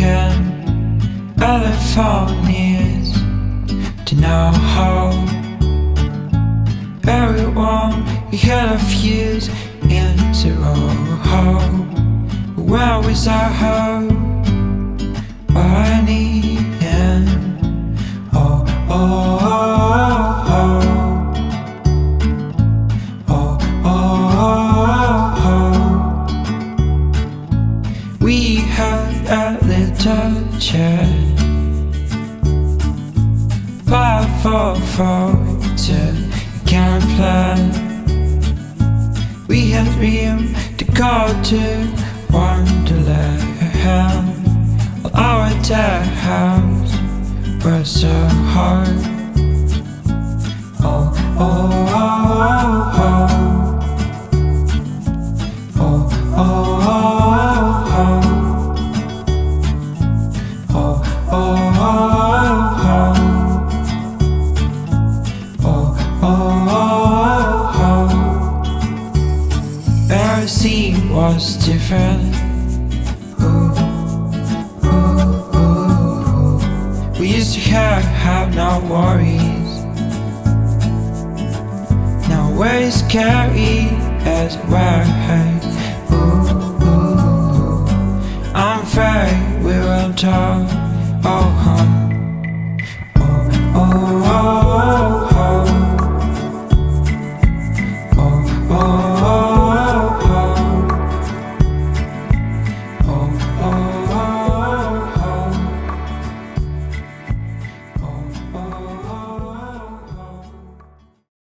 weekend Californians to know how everyone we had a fuse in zero hope. Where was our hope? I need oh, oh, oh, oh, oh, oh, oh. We had a little chat, 5, 4, 4, 2, can't plan. We had room to go to Wonderland. Our house was so hard. Oh, oh, oh, oh. Oh, oh, oh, oh. Oh, oh, oh, oh. Oh, oh, oh, oh. Every scene was different. We used to have no worries. Now we're scary as well. I'm afraid we will talk. Oh,